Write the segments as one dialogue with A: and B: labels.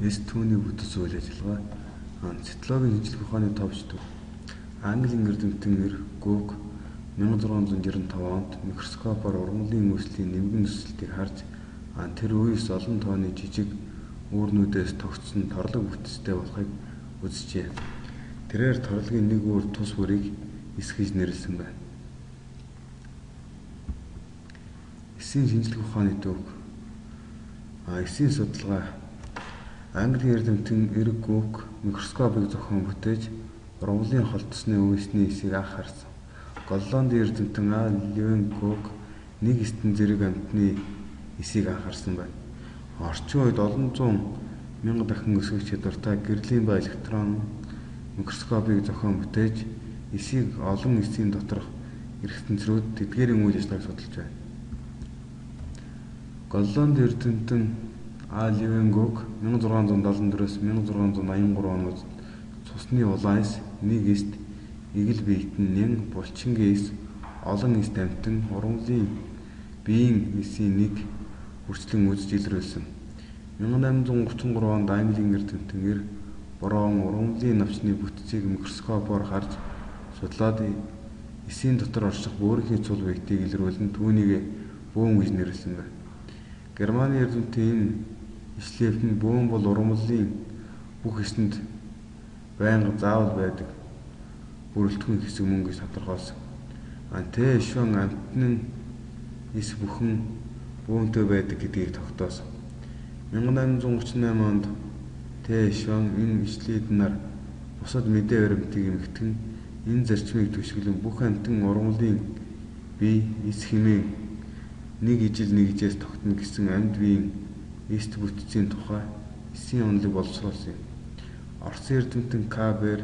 A: эс түүний бүтэц үйл ажиллагаа цитологийн шинжлэх ухааны товчдод Английн эрдэмтэн Эр Гук 1695 онд микроскопоор ургамлын үүслийн нэмгэн төсөлтийг харж тэр үеэс олон тооны жижиг үүрнүүдээс тогтсон торлог бүтэцтэй болохыг үзжээ. Тэрээр торлогын нэг үүр тус бүрийг эс гэж нэрлэсэн байна. Эсийн шинжлэх ухааны төвөг эсийн судалгаа Английн эрдэмтэн Эр Гук микроскопыг зохион бүтээж ургамлын холтсны үүсний эсийг анхаарсан. Голландын эрдэмтэн Левенгук нэг эстэн зэрэг амьтны эсийг анхаарсан байна. Орчин үед олон зуун мянга дахин өсгөх чадвартай гэрлийн ба электрон микроскопыг зохион бүтээж эсийг олон эсийн доторх эргэтэнцрүүд тэдгээрийн үйл ажиллагааг судалж байна. Голландын эрдэмтэн Левенгук 1674-с 1683 онд цусны улаан эс, нэг эст, игэл биетэн нян булчингийн эс, олон эст амьтан ургамлын биеийн эсийн нэг хүрчлэн үзэж илрүүлсэн. 1833 онд Английн эрдэмтэн Эр Бороон ургамлын навчны бүтцийг микроскопоор харж судлаад эсийн дотор орших бөөрийнхний цул биетийг илрүүлэн түүнийг бөөм гэж нэрлэсэн байна. Германы эрдэмтэн Шлеффен бөөм бол ургамлын бүх эсэнд байнга заавал байдаг бүрэлдэхүүн хэсэг мөн гэж тодорхойлсон. Т. Шван амьтны эс бүхэн бөөмтэй байдаг гэдгийг тогтоосон. 1838 онд Т. Шван энэ ишлэлээр бусад мэдээ баримтыг эмхтэн энэ зарчмыг төшөглөн бүх амьтан ургамлын бие эс хэмээн нэг ижил нэг ижээс тогтно гэсэн амьд биеийн эст бүтцийн тухай эсийн онолыг боловсруулсан юм. Орсын эрдэмтэн Кабер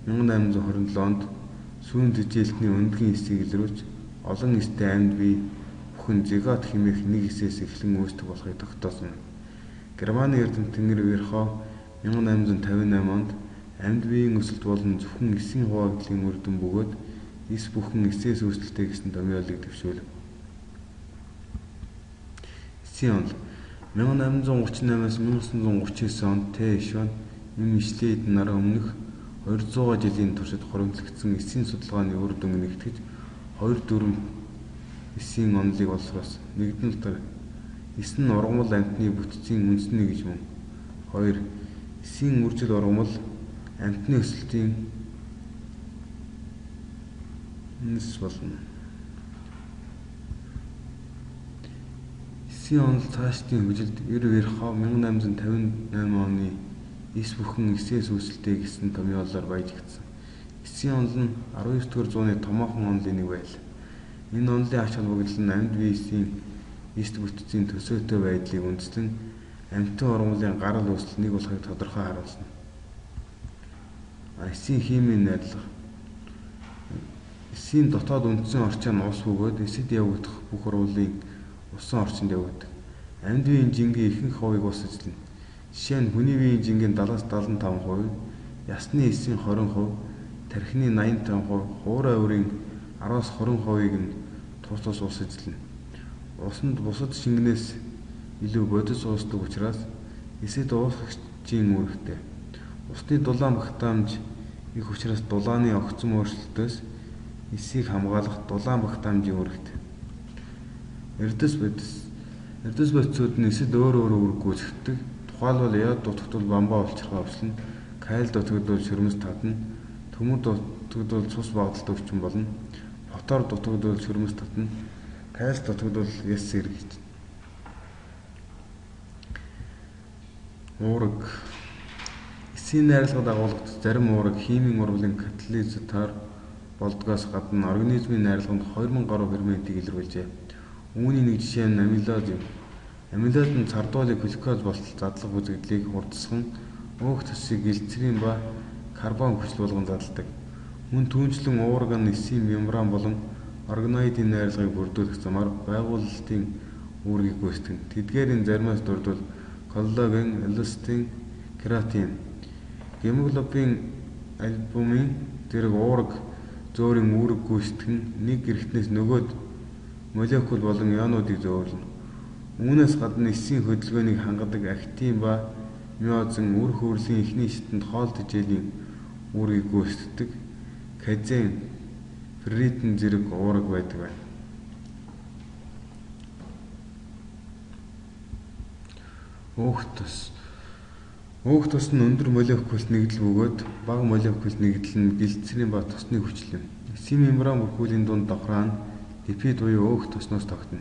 A: 1827 онд сүүн тэжээлтний өндгийн эсийг илрүүлж олон эстэй амьд бие бүхэн зигот хэмээх нэг эсээс эхлэн үүсдэг болохыг тогтоосон. Германы эрдэмтэн Вирхов 1858 онд амьд биеийн өсөлт болон зөвхөн эсийн хуваагдлын үр дүн бөгөөд эс бүхэн эсээс үүсэлтэй гэсэн томьёолыг дэвшүүлв. Эсийн онол 1838-аас 1939 онд Т. Шван энэ ишлээд нараа өмнөх 200 жилийн туршид хуримтлагдсан эсийн судалгааны үр дүн нэгтгэж 2-4 эсийн онолыг боловсруулсан. Нэгдүгээр эс нь ургамал амьтны бүтцийн үндэсний гэж мөн. 2. Эсийн үржил ургамал амьтны өсөлтийн нэс болно. Эсийн онол цаашдын хүжилд Эр Вирхов 1858 оны эс бүхэн эсээс үүсэлтэй гэсэн томьёолоор баяжигдсан. Эсийн онол нь 19-р зууны томоохон онолын нэг байлаа. Энэ онолын ач холбогдол нь амьд биесийн эст бүтцийн төсөөтэй байдлыг үндэслэн амьтан ургамлын гарал үүсэл нэг болохыг тодорхой харуулсан. Эсийн химийн найрлага. Эсийн дотоод үндсэн орчин нь ус бөгөөд эсэд явагдах бүх ургамлын усан орчинд явагдав. Амьд биеийн жингийн ихэнх хувийг ус эзэлнэ. Жишээ нь хүний биеийн жингийн 70-75%, ясны эсийн 20%, тархины 85%, хуурай өрийн 10-20%-ийг нь тус ус эзэлнэ. Усанд бусад шингэнээс илүү бодис уусдаг учраас эсэд уусгагчийн үүрэгтэй. Усны дулаан багтаамж их учраас дулааны огцом өөрчлөлтөөс эсийг хамгаалах дулаан багтаамжийн үүрэгтэй. Эрдэс бодисууд нь эсэд өөр үүрэг гүйцэтгэдэг. Тухайлбал яд дутагдвал бамбаа улчирхай өвчлөн, кайл дутагдвал шөрмөс татна, төмөр дутагдвал цус багталт өвчин болно, ботор дутагдвал шөрмөс татна, кайл дутагдвал яс сэргийж. Уурэг. Эсийн найрлагад агуулгад зарим уурэг химийн урвалын катализатор болдгоос гадна организмын найрлаганд 2000 гаруй ферментийг илрүүлжээ. Үүний нэг жишээ нь амилоз юм. Амилоз нь цардуулыг глюкоз болтол задлах үзэгдлийг хурдсган өөх төсийг гэлцрийн ба карбон хүчил болгон задалдаг. Мөн түүнчлэн уурэг нь эсийн мембран болон органоидын найрлагыг бүрдүүлэх замаар байгуулалтын үүргийг гүйцэтгэн. Тэдгээрийн заримаас дурдвал коллаген, эластин, кератин, гемоглобин, альбумин зэрэг уурэг зөөрийн үүрэг гүйцэтгэн нэг гэрхтнээс нөгөөд молекул болон ионуудыг зөөвөрлөнө. Үүнээс гадна эсийн хөдөлгөөнийг хангадаг актин ба миозен үр хөврлийн эхний шатнд хоол тэжээлийн үүргийг гүйцэтгэдэг казеин, ферритин зэрэг уураг байдаг байна. Өөх тос нь өндөр молекулт нэгдэл бөгөөд бага молекулт нэгдэл нь гэлцрийн ба тосны хүчил юм. Эсийн мембран бүрхүүлийн дунд давхраа нь липид буюу өөх тосноос тогтно.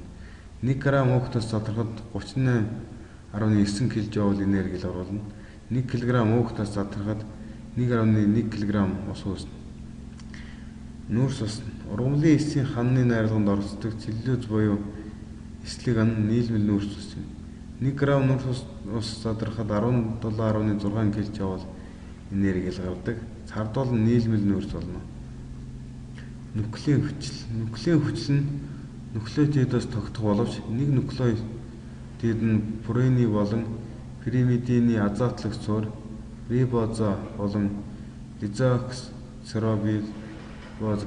A: 1 г өөх тос задрахад 38.9 кJ энерги л оруулна. 1 кг өөх тос задрахад 1.1 кг ус үүснэ. Нүүрс ус ургамлын эсийн ханны найрлаганд оролцдог целлюлоз буюу эслэг ан нийлмэл нүүрс ус юм. 1 г нүүрс ус задрахад 17.6 кJ энерги л гардаг. Цардуул нь нийлмэл нүүрс болно. Нуклеин хүчил нь нуклеотидоос тогтох боловч нэг нуклеотид нь пурений болон пиримидины азотлог цуур, рибозо болон дезоксирибоза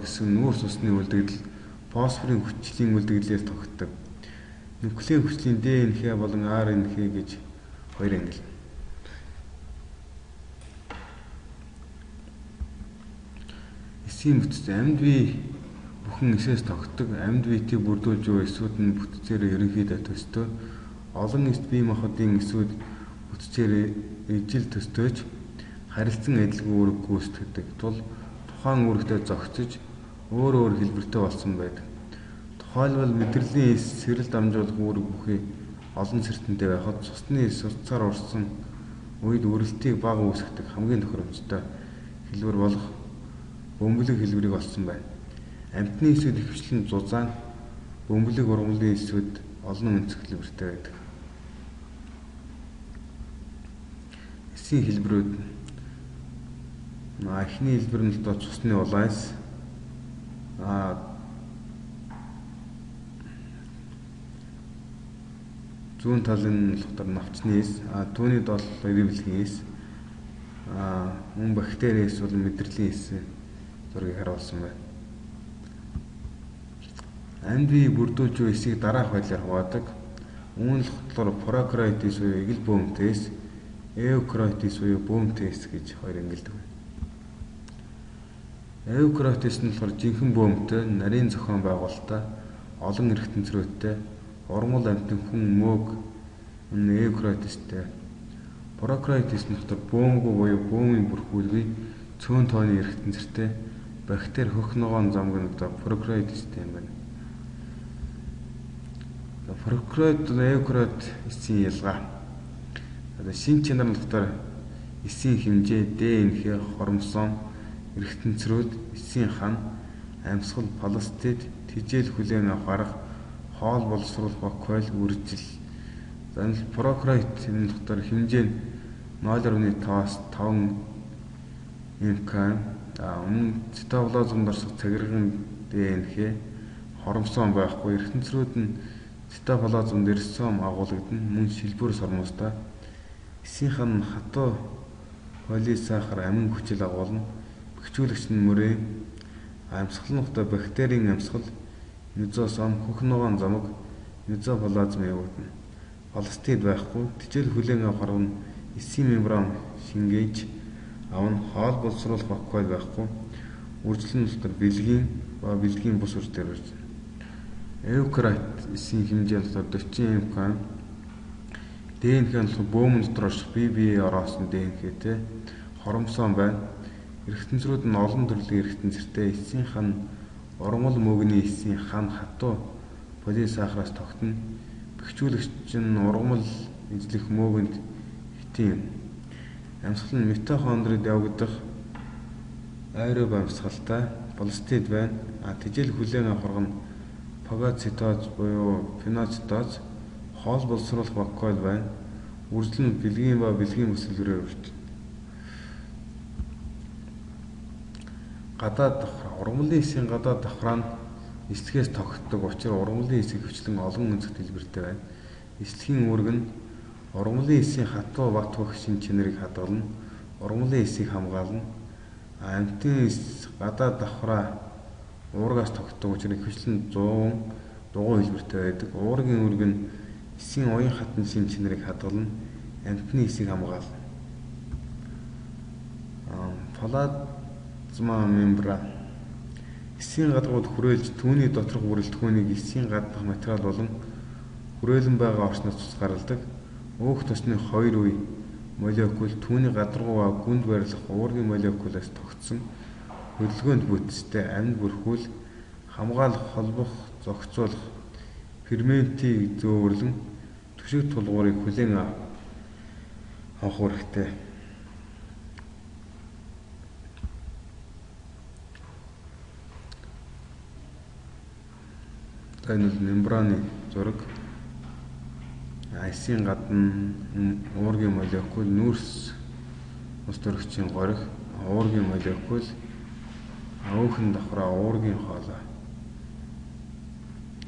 A: гэсэн нүүрс усны үлдэгдэл фосфорын хүчлийн үлдэгдлээс тогтдог. Нуклеин хүчлийн ДНХ болон РНХ гэж хоёр ангил. Эсийн бүтц амьд бие бүхэн эсээс тогтдог. Амьд биетийг бүрдүүлж буй эсүүд нь бүтцээр ерөнхийдөө төстэй. Олон эст бие махбодын эсүүд бүтцээр ижил төстөөж харилцан адилгүй үүрэг гүйцэтгэдэг тул тухайн үүрэгтээ зохицож өөр хэлбэртэй болсон байдаг. Тухайлбал мэдрэлийн эс сэрэл дамжуулах үүрэг бүхий олон сертэнтэй байхад цусны эс цусцаар урсан үед үрэлтийг бага үүсгдэг хамгийн тохиромжтой хэлбэр болох бөмбөлөг хэлбэрийг олсон байна. Амьтны эсүүд ихэвчлэн зузаан, бөмбөлөг ургамлын эсүүд олон өнцөг хэлбэртэй байдаг. Эсийн хэлбэрүүд эхний хэлбэр нь л цусны улаан эс, зүүн талын нь болохоор навчны эс, түүний дол ирэмлэгийн эс, мөн бактери эс бол мэдрэлийн эс зургийг харуулсан байна. Амьд бие бүрдүүлж буй эсийг дараах байдлаар хуваадаг. Үүн л болохоор прокариотис буюу эгэл бөмбөг эс, эукариотис буюу бөмбөг эс гэж хоёр ангилдаг байна. Эукариотис нь болохоор жинхэнэ бөмбөгтэй, нарийн зохион байгуулалттай, олон эргэтэнцрүүдтэй, ургамал амьтан хүн мөөг эукариотистэй. Прокариотис нь болохоор бөмбөг буюу бөмбөгийн бүрхүүлгүй, цөөн тооны эргэтэнцэртэй, бактери хөх ногоон замг нь прокариотистэй юм байна. Прокариот эукариот эсийн ялгаа. Шин чанар нь болохоор эсийн хэмжээ, ДНХ, хромосом, эргэтэнцрүүд, эсийн хан, амьсгал, пластид, тэжээл хүлээн авах арга, хоол боловсруулах бактериал үржил. Прокариот нь болохоор хэмжээ нь 0.5-5 мкм, цитоплазмд орших цагирган ДНХ, хромосом байхгүй, эргэтэнцрүүд нь цитоплазмд ризосом агуулгадна, мөн шилбүр сормостой. Эсийн хан хатуу полисахар амин хүчил агуулна. Бэхжүүлэгч нь мөрөө, амьсгал нь бактерийн амьсгал, мезосом, хөх ногоон замаг, мезоплазм явагдана. Пластид байхгүй, тэжээл хүлээн авах арга нь эсийн мембран шингээж авна. Хоол боловсруулах бактериал байхгүй. Үржил нь бэлгийн бус үржлээр үржинэ. Эукариот эсийн хэмжээ нь 40 мкм. ДНХ нь бөмбөг дотор орших бие ороосон ДНХ-тэй, хромосом байна. Эргэтэнцрүүд нь олон төрлийн эргэтэнцэртэй. Эсийн хан ургамал мөгний эсийн хан хатуу полисахараас тогтно. Бэхжүүлэгч нь ургамал эзлэх мөгөнд хитин. Амьсгал нь митохондрид явагдах аэроб амьсгалтай. Пластид байна. Тэжээл хүлээн авах арга нь фагоцитоз буюу феноцитоз, хоол боловсруулах бактериал байна. Үржил нь бэлгийн бус хэлбэрээр үржинэ. Гадаад давхраа. Ургамлын эсийн гадаад давхраа нь эслэгээс тогтдог учраас ургамлын эсийг хвчлэн олон өнцгт хэлбэртэй байна. Эслэгийн үүрэг нь ургамлын эсийн хатуу бат хөх шин чанарыг хадгална, ургамлын эсийг хамгаална. Амьтны эс гадаад давхраа уургаас тогтдог учраас хвчлэн 100 дугуй хэлбэртэй байдаг. Уургийн үүрэг нь эсийн уян хатан шин чанарыг хадгална. амтны эсийг хамгаална. Плазма мембран эсийн гадаргууд хүрээлж түүний доторх бүрэлдэхүүнийг эсийн гаднах материал болон хүрээлэн байгаа орчноос тусгаарладаг. Өөх тосны хоёр үе молекул түүний гадаргуу гүнд барилах уургийн молекулаас тогтсон хөдөлгөөнд бүтцтэй амьд бүрхүүл хамгаалах, холбох, зохицуулах, ферментийг зөөвөрлөн түшиг тулгуурыг хүлээн авах хэрэгтэй. Энэ мембраны зураг. Эсийн гадна уургийн молекул нүүрс ус төрөгчийн горих, уургийн молекул өөхөн давхраа уургийн хоолой.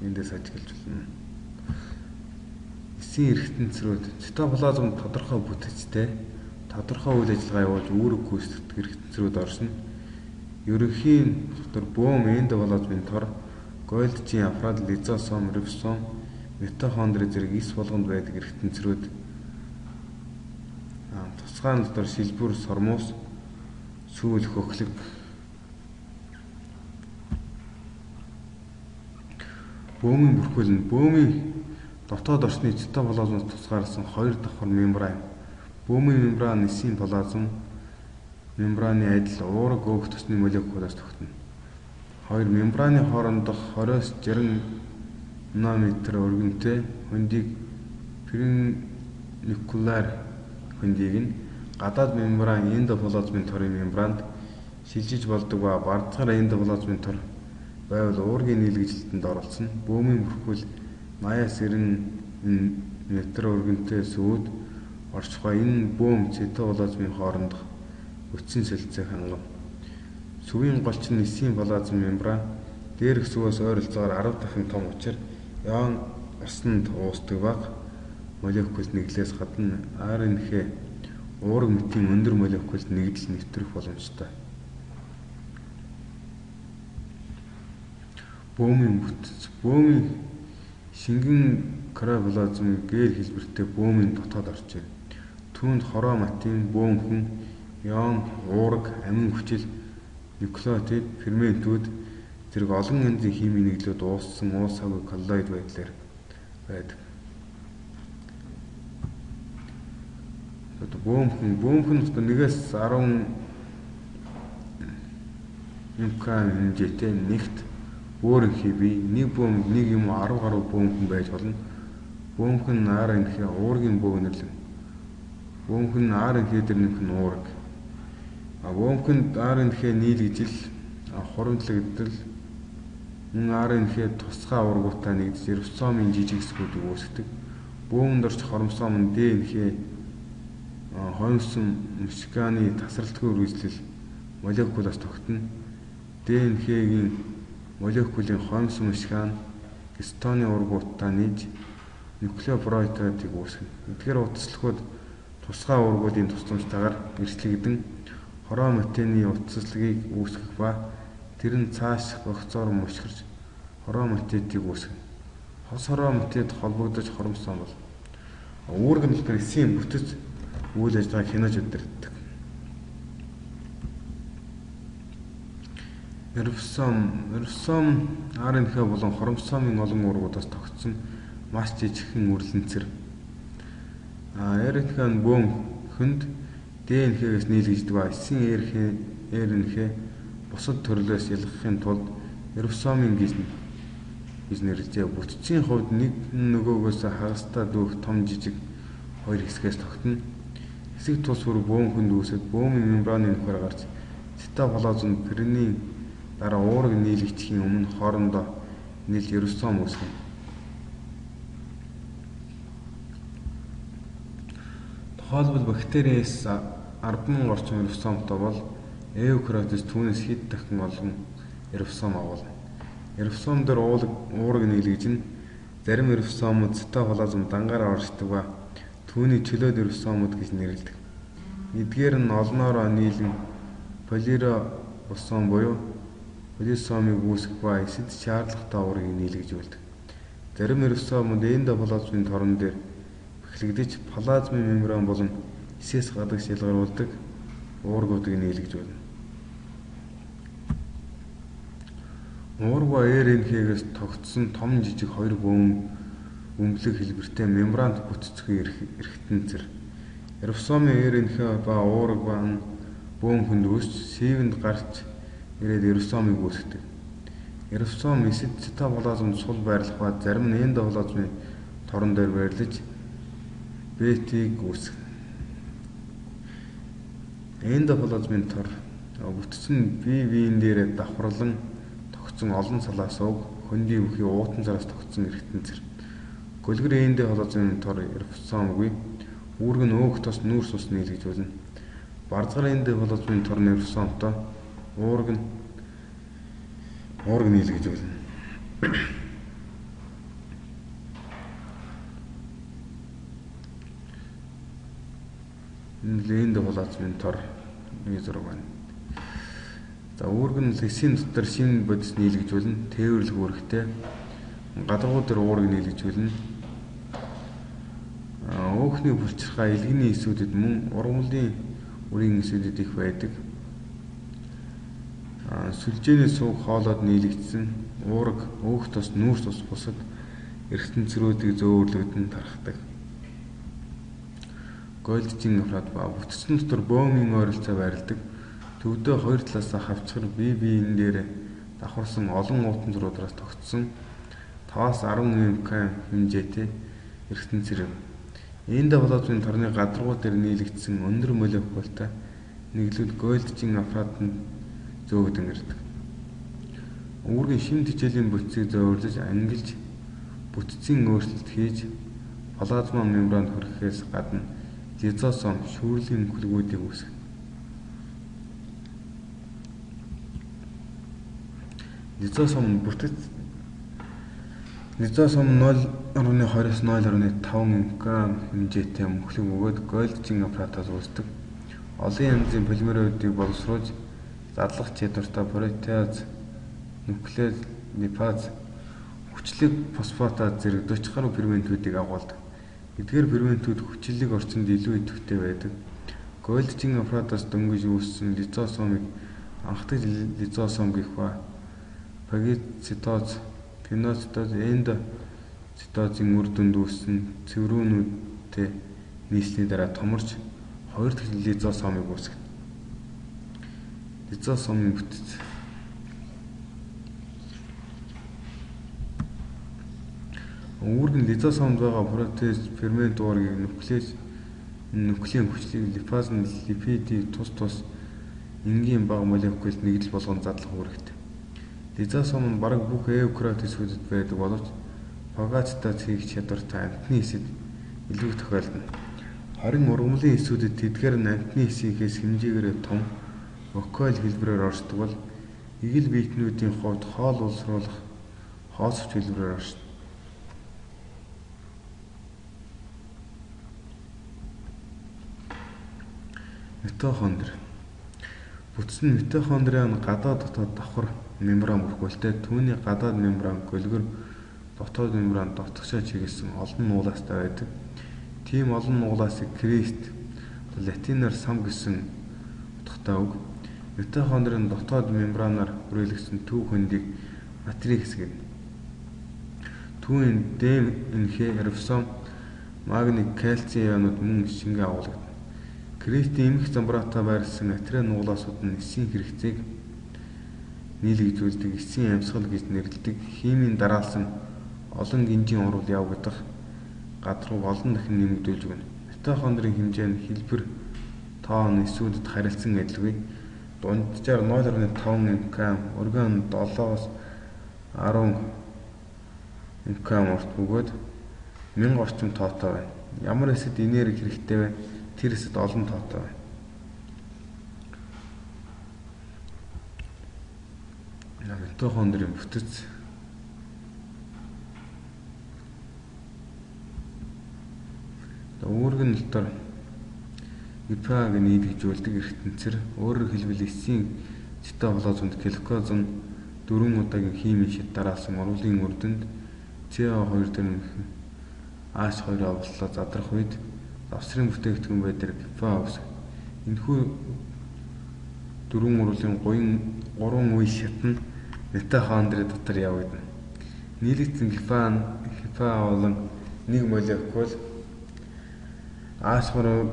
A: Эндээс ажиглаж байна. Эсийн эргэтэнцрүүд цитоплазмд тодорхой бүтэцтэй тодорхой үйл ажиллагаа явуулж үүрэг гүйцэтгэдэг эргэтэнцрүүд оршино. Ерөнхийн дотор бөөм эндоплазмын тор, Голджийн аппарат, лизосом, рибосом, митохондри зэрэг эс болгонд байдаг эргэтэнцрүүд тусгай дотор шилбүр, сормоос, сүүл, хөхлөг. Бөөмийн бүрхүүл нь бөөмийн дотоод орчны цитоплазмоос тусгаарсан хоёр давхар мембран. Бөөмийн мембран эсийн плазм мембраны адил уурга өөх тосны молекулаас тогтно. Хоёр мембраны хоорондох 20-60 нанометр өргөнтэй хөндийг перникулар хөндийг нь гадаад мембран эндоплазмын торын мембранд шилжиж болдог ба бардгаар эндоплазмын тор байвал уургийн нийлгэжилтэнд оролцсон. Бөөмийн бүрхүүл 80-90 метр өргөнтэй сүүд орчих ба энэ бөөм цитоплазмын хоорондох үтсэн солилцоог хангав. Сүвийн голч нь эсийн плазм мембран дээрх сүвээс ойролцоогоор 10 дахин том учир яон усанд уусдаг баг молекулд нэглээс гадна РНХ уурга мэтийн өндөр молекулд нэгдэл нэвтрэх боломжтой. Бөөмийн бүтэц. Бөөмийн шингэн клороплазм гээр хэлбэртэй бөөмийн дотоод орчин. Түүнд хороо матын бөөнхөн, ион, уурга, амин хүчил, нуклеотид, ферментүүд зэрэг олон янзын химийн нэгдлүүд ууссан уусаагүй коллоид байдлаар байдаг. Бөөнхөн нэгээс 10 мкм хэмжээтэй нэгт өөрөнхий бий. Нэг бөөнг нэг юм 10 гаруй бөөнхөн байж болно. Бөөнхөн РНХ уургийн бөөгнөл. Бөөнхөн РНХ дээр нэмэх нь уурга. Бөөнхөнд РНХ нийлгэж хуримтлагдал мөн РНХ тусгай уургуудаа нэгдэж рибосомын жижиг хэсгүүдийг үүсгэдэг. Бөөгөнд орчих хромосом нь ДНХ хромосом мышканы тасралтгүй үргэлжлэл молекулаас тогтно. ДНХ-гийн молекулын хромосом мышкан гистоны уургуудаа нийж нуклеопротеидыг үүсгэнэ. Эдгээр утаслагууд тусгай уургуудын тусламжтайгаар эрсэлэгдэн хроматины утаслагыг үүсгэх ба тэр нь цааш гогцоор мөшгөрч хроматидыг үүсгэнэ. Хос хроматид холбогдож хромосом бол үүрэг нь эсийн бүтэц үйл ажиллагааг хянаж удирддаг. Рибосом РНХ болон хромосомын олон уургуудаас тогтсон маш жижигхэн үрлэнцэр. РНХ нь бөөнхөнд ДНХ-гээс нийлгэждэг ба эсийн РНХ бусад төрлөөс ялгахын тулд рибосомын гэж нэрлэжээ. Бүтцийн хувьд нэг нөгөөгөөс хагастай дүүх том жижиг хоёр хэсгээс тогтно. Хэсэг тус бүр бөөнхөнд үүсэж бөөмийн мембраны нөхөр гарч цитоплазм перний дараа уурга нийлэгдэхийн өмнө хоорондоо нийлж рибосом үүсгэнэ. Тухайлбал бактериэс 10,000 орчим рибосомтой бол эукариотс түүнээс хэд дахин олон рибосом агуулна. Рибосом дээр уурга нийлгэж зарим рибосомууд цитоплазм дангаараа оршдог ба түүний чөлөөт рибосомууд гэж нэрлэдэг. Эдгээр нь олноороо нийлэн полирибосом буюу полисомыг үүсгэх ба эсэд шаардлагатай уургийг нийлгэж үлддэг. Зарим рибосомууд эндоплазмын торон дээр эхлэгдэж плазмын мембран болон эсээс гадагш ялгаруулдаг уургуудыг нийлгэж байна. Уурга ба РНХ-гээс тогтсон том жижиг хоёр бөмбөлөг хэлбэртэй мембранд бүтцгүй эрхтэнцэр. Рибосомын РНХ ба уурга ба бөмбөнд үүсч сивэнд гарч ирээд рибосомыг үүсгэдэг. Рибосом эсэд цитоплазмд сул байрлах ба зарим нь эндоплазмын торон дээр байрлаж бетиг үүсгэнэ. Эндоплазмын тор бүтц нь бие биен дээр давхарлан тогтсон олон салаас уг хөндий бүхий уутан зараас тогтсон эрхтэнцэр. Гөлгөр эндоплазмын тор рибосомгүй үүрэг нь өөх тос нүүрс ус нийлгэж болно. Бардгар эндоплазмын тор рибосомтой уурэг нийлгэж болно. Эндоплазмын тор зураг байна. За үүрэг нь лисийн дотор шин бодис нийлгэж болно. Тээвэрлэх үүрэгтэй гадаргуу дээр уурэг нийлгэж болно. Өөхний булчирхай илгэний эсүүдэд мөн ургамлын үрийн эсүүдэд их байдаг. Сүлжээний сууг хоолоод нийлэгдсэн уурэг өөх тос нүүрс ус бусад эрхтэнцрүүдийг зөөвөрлөгдөн тархдаг. Голжийн аппарат ба бүтцэн дотор бөомийн ойролцоо байрладаг. Төвдөө хоёр талаасаа хавчгар бие биен дээр давхарсан олон уутан зуруудаас тогтсон 5-10 мкм хэмжээтэй эрхтэнцэр. Эндоплазмын торны гадаргуу дээр нийлэгдсэн өндөр молекултай нэглүүд Голжийн аппаратанд зөөгдөн ирдэг. Үүргийн шим тэжээлийн бүтцийг зөөвөрлөж ангилж бүтцийн өөрчлөлт хийж плазма мембранд хүрэхээс гадна лизосом шүүрлийн нүхлгүүдийг үүсгэнэ. Лизосом бүтц лизосом 0.20-0.5 мкм хэмжээтэй мөхлөг бөгөөд Голжийн аппаратаас үүсдэг. Олон янзын полимеруудыг боловсруулж задлах чадвартай протеаз, нуклеид липаз, хүчлэг фосфатаз зэрэг 40 гаруй ферментүүдийг агуулдаг. Эдгээр ферментүүд хүчлэг орчинд илүү идэвхтэй байдаг. Голжийн аппаратаас дөнгөж үүссэн лизосомыг анхдагч лизосом гэх ба фагоцитоз, пиноцитоз, эндоцитозын үр дүнд үүссэн цэврүүнүүдтэй нийслэлийн дараа томорч хоёр дахь лизосомыг үүсгэнэ. Лизосомын бүтц үүрэг нь лизосомд байгаа протеаз фермент уургийг нуклеин хүчлийг липаз нь липидийг тус энгийн бага молекулд нэгдэл болгон задлах үүрэгтэй. Лизосом нь бараг бүх эукариот эсүүдэд байдаг боловч фагоцитоз хийх чадвартай амтны эсэд илүү их тохиолдно. Харин ургамлын эсүүдэд тэдгээр нь амтны эсийнхээс хэмжээгээр том вокал хэлбэрээр оршдог бол игэл биетнүүдийн хувьд хоол улсруулах хоосовч хэлбэрээр оршдог. Митохондри. Бүтц нь митохондрийн гадаад дотоод давхар мембран бүрхүүлтэй. Түүний гадаад мембран гөлгөр, дотоод мембран дотгошоо чиглэсэн олон нуулаастай байдаг. Тийм олон нуулаасыг крест, латинаар сам гэсэн утгатай үг. Митохондрийн дотоод мембранаар хүрээлэгдсэн төв хөндийг матрикс гэнэ. Түүний ДНХ, рибосом, магний, кальцийн ионууд мөн шингээ агуулдаг. Крестийн эмх замбраатай байрласан атрийн нуулаасууд нь эсийн хэрэгцээг нийлэгжүүлдэг эсийн амьсгал гэж нэрлэдэг. Химийн дараалсан олон гинжийн урвал явагдах гадруу олон дахин нэмэгдүүлж өгнө. Митохондрийн хэмжээ нь хэлбэр тоон эсүүдэд харилцан адилгүй. Дунджаар 0.5 мкм, өргөн 7-10 мкм урт бөгөөд 1000 орчим тоотой байна. Ямар эсэд энерги хэрэгтэй вэ? Тэр эсэд олон тоотой байна. Митохондрийн бүтц үүрэг нь дотор ИПА-г нийлэгжүүлдэг эрхтэнцэр. Өөрөөр хэлбэл эсийн цитоплазмд глюкозын 4 удаагийн химийн шид дараалсан урвалын үр дүнд CO2 дээр Ааш хоёроо овлолоо задрах үед завсрын бүтээгдэхүүн байдаг кефа ус. Энэхүү дөрвөн урлын гурван үе шатны митохондри дотор явагдана. Нийлэгдсэн кефа болон нэг молекул H3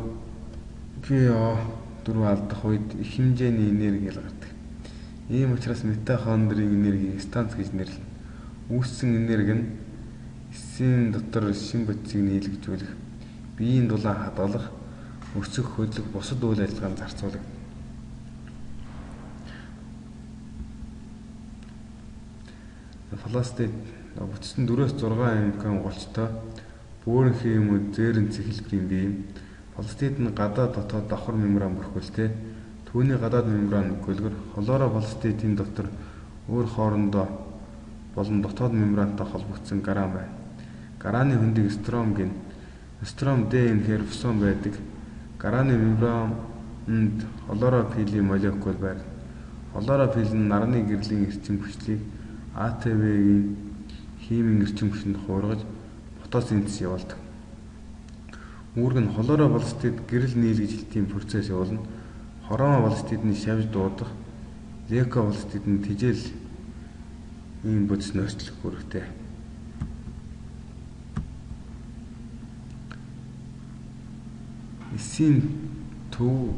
A: PO4 алдах үед их хэмжээний энерги гаргадаг. Ийм учраас митохондрийн энергийг станц гэж нэрлэнэ. Үүссэн энерги нь эсийн дотор шин бодисыг нийлэгжүүлэх, биеийн дулаан хадгалах, өсөх, хөдлөх, бусад үйл ажиллагаанд зарцуулдаг. Фластид бүтцэн 4-6 мкм голчтой бөөрөнхий юм зээрэн цэхэлбэрийн бие. Фластид нь гадаад дотоод давхар мембран бүрхүүлтэй. Түүний гадаад мембран гөлгөр холоороо фластидын дотор өөр хоорондоо болон дотоод мембрантай холбогдсон гараан байна. Гарааны хөндийг стром гин. Стром ДНХ рибосом байдаг. Гарааны мембранд хлорофиллийн молекул байна. Хлорофил нь нарны гэрлийн эрчим хүчлийг АТВ-ийн химийн эрчим хүчинд хуургаж фотосинтез явуулдаг. Үүрэг нь хлорофилстид гэрэл нийлгэж хэлтийн процесс явуулна. Хромофилстидны шавж дуудах, лейкофилстидны тижэл ийм бодис нөөцлөх үүрэгтэй. Эсийн төв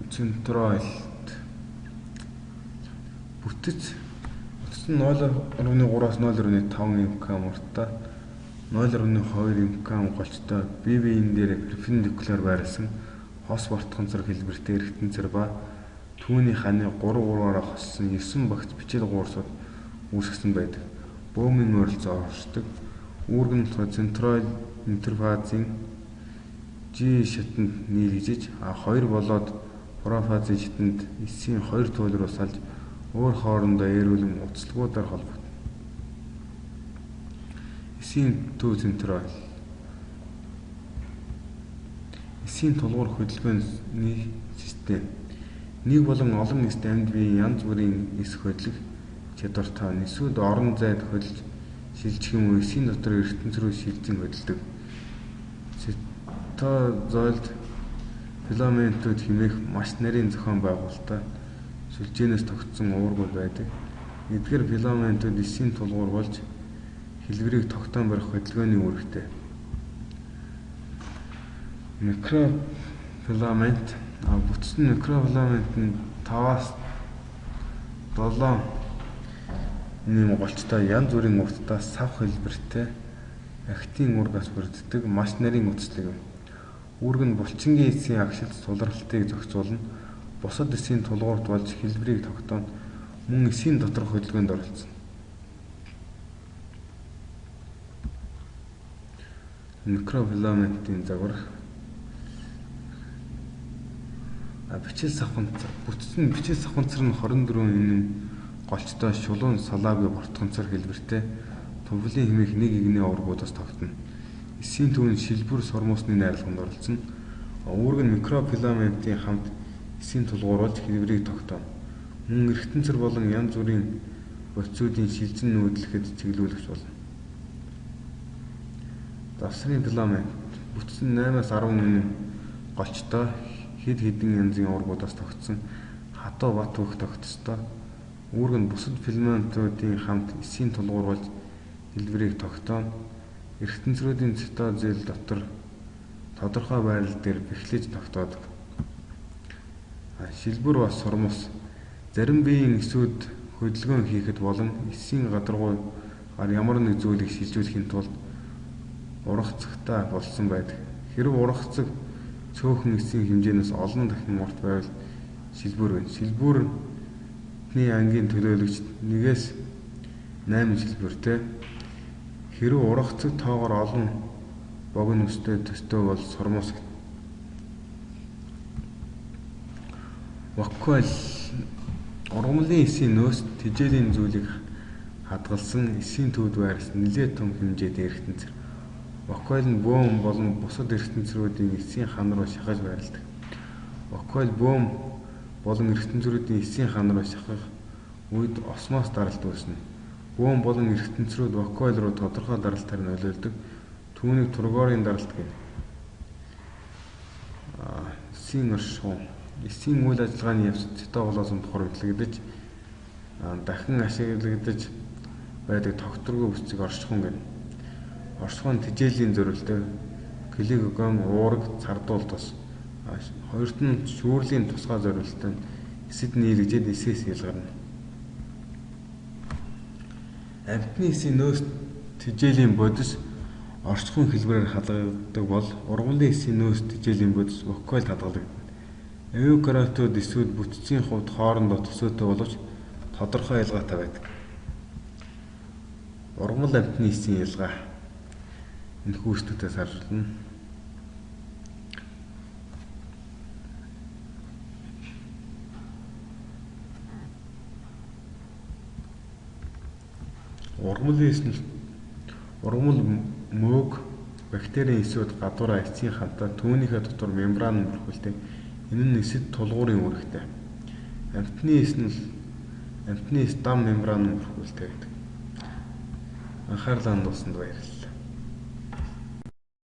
A: централд бүтц 0.3-аас 0.5 мкм урттай 0.2 мкм голчтой бие биеийн дээр перпендикуляр байрласан хос бортгонцор хэлбэртэй эргэтэнцэр ба түүний ханы 3-3-аараа хоссон 9 багц бичил гуурсууд үүсгэсэн байдаг. Бөөмийн ойролцоо оршдог. Үүрэг нь централ интерфазын G шатанд нийлгэж А2 болоод профазын шатанд эсийн 2 туул руу салж өөр хоорондоо эрүүлэн уцалгуудаар холбогдно. Эсийн төв централ. Эсийн тулгуур хөдөлгөөний систем. Нэг болон олон эст амьд биеийн янз бүрийн эс хөдлөх чадвартай эсвэл орон зайд хөдөлж шилжих юм уу эсийн дотор ертөнц рүү шилжин хөдөлдөг. Цитозоид филаментууд хэмээх маш нарийн зохион байгуулалттай сүлжээнээс тогтсон уургууд байдаг. Эдгээр филаментууд эсийн тулгуур болж хэлбэрийг тогтоон барих хөдөлгөөний үүрэгтэй. Микрофиламент бүтцэн микрофиламент нь 5-аас 7 нэм голчтой янз бүрийн урттай сав хэлбэртэй актин ургаас бүрддэг маш нарийн үтслэг юм. Үүрэг нь булчингийн эсийн агшилт тулралтыг зохицуулна. Бусад эсийн тулгуурт болж хэлбэрийг тогтооно. Мөн эсийн доторх хөдөлгөөнд оролцоно. Микрофиламентийн загвар бичил савханцар. Бүтцэн бичил савханцар нь 24 нэм голчтой шулуун салаагүй бортгонцор хэлбэртэй тувлын хэмээх нэг игний ургуудаас тогтно. Эсийн төвийн шилбэр сормосны найрлаганд оролцсон. Үүрэг нь микрофиламентийн хамт эсийн тулгууруулж хэлбэрийг тогтооно. Мөн эргэтэнцэр болон янз бүрийн бодисуудын шилжин нүүдлэхэд чиглүүлэгч болно. Завсрын филамент бүтцэн 8-аас 10 нэм голчтой хэд хэдэн янзын ургуудаас тогтсон хатуу бат хөх тогтцтой. Үүрэг нь бусад филаментуудын хамт эсийн тулгууруулж хэлбэрийг тогтооно. Эргэтэнцрүүдийн цитозел дотор тодорхой байрлал дээр бэхлэж тогтоодог. Шилбэр бас сормос зарим биеийн эсүүд хөдөлгөөн хийхэд болон эсийн гадаргуугаар ямар нэг зүйлийг шилжүүлэхийн тулд ургацагтай болсон байдаг. Хэрэв ургацаг цөөхөн эсийн хэмжээнээс олон дахин урт байвал шилбэр байна. Шилбэрний ангийн төлөөлөгч 1-ээс 8 шилбэртэй. Хэрэв ургацаг тоогоор олон богино өстэй төстэй бол сормос. Вакуал ургамлын эсийн нөөц тижээлийн зүйлийг хадгалсан эсийн төвд байрласан нэлээд том хэмжээтэй эргэтэнцэр. Вакуал нь бөөм болон бусад эргэтэнцрүүдийн эсийн хан руу шахаж байрладаг. Вакуал бөөм болон эргэтэнцрүүдийн эсийн хан руу шахах үед осмос даралт үүснэ. Бөөм болон эргэтэнцрүүд вакуал руу тодорхой даралтаар нөлөөлдөг. Түүнийг тургорын даралт гэнэ. Эсийн оршихуун. Эсийн үйл ажиллагааны явцад цитоплазм хоригдлогдож дахин ашиглагдаж байдаг тогтворгүй бүсцийг оршихуун гэнэ. Оршихуун тэжээлийн зорилттой гликоген, уурэг, цардуул тус. Хоёрт нь шүүрлийн тусгай зорилттой эсэд нийлэгдээд эсээс ялгарна. Амьтны эсийн нөөц тэжээлийн бодис орчхуун хэлбэрээр хадгалагддаг бол ургамлын эсийн нөөц тэжээлийн бодис вокуальд хадгалагдана. Эвкариотууд эсвэл бүтцийн хувьд хоорондоо төсөөтэй боловч тодорхой ялгаатай байдаг. Ургамал амьтны эсийн ялгаа энэхүү үгсүүдээс харж байна. Ургамал мөөг бактерийн эсүүд гадуураа эцсийн ханта түүнийхээ дотор мембран бүрхүүлдэг. Энэ нь эсэд тулгуурын үүрэгтэй. Амьтны эс дам мембран бүрхүүлдэг. Анхаарлаа хандуулсанд баярлалаа.